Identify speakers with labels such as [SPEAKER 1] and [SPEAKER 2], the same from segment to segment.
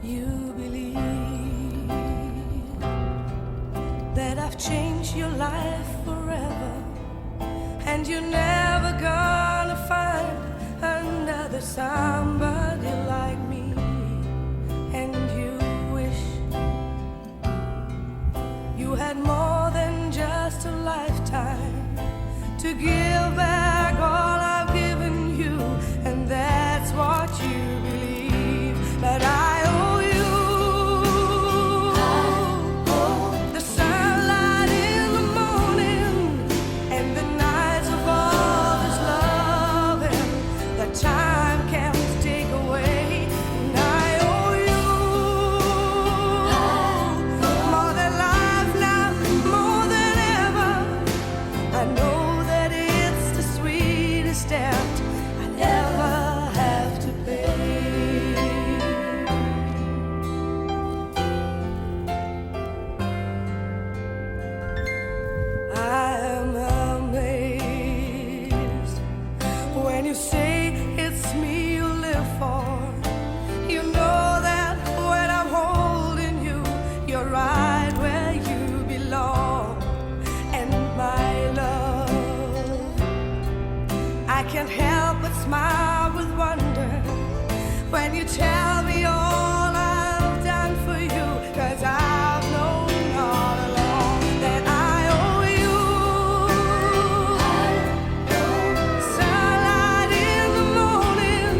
[SPEAKER 1] you believe that I've changed your life forever, and you're never gonna find another somebody like me, and you wish you had more than just a lifetime to give back all I've given you, and that's what you believe, that I owe you. The sunlight in the morning and the nights of all this loving that time can't take away, and I owe you more than life now, more than ever. I know that it's the sweetest debt I'd ever have to pay. I am amazed when you say it's me you live for. You know that when I'm holding you, you're right where you belong. And my love, I can't help but smile with wonder when you tell me all I've done for you, 'cause I've known all along that I owe you. Sunlight in the morning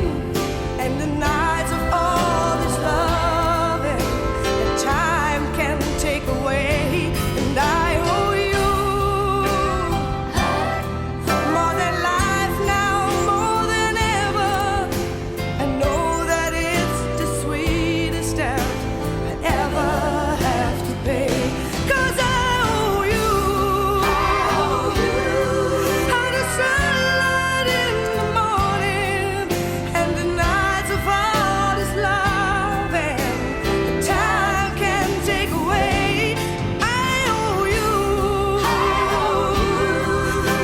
[SPEAKER 1] and the nights of all this loving that time can take away, and I owe you more than life now, more than ever. I know that it's the sweetest debt I'd ever have to pay, 'cause I owe you. And the sunlight in the morning and the nights of all this loving that time can take away. I owe you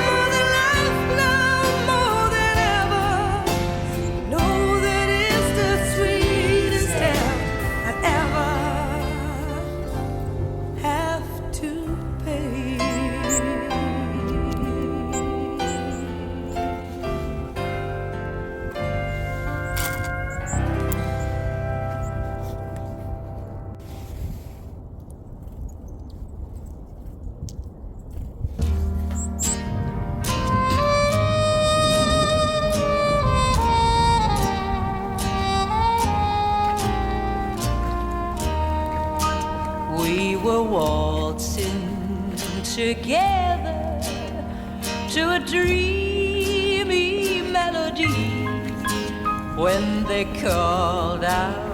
[SPEAKER 1] more than life now, more than ever. Know that it's the sweetest debt I'd ever have to pay.
[SPEAKER 2] We were waltzing together to a dreamy melody when they called out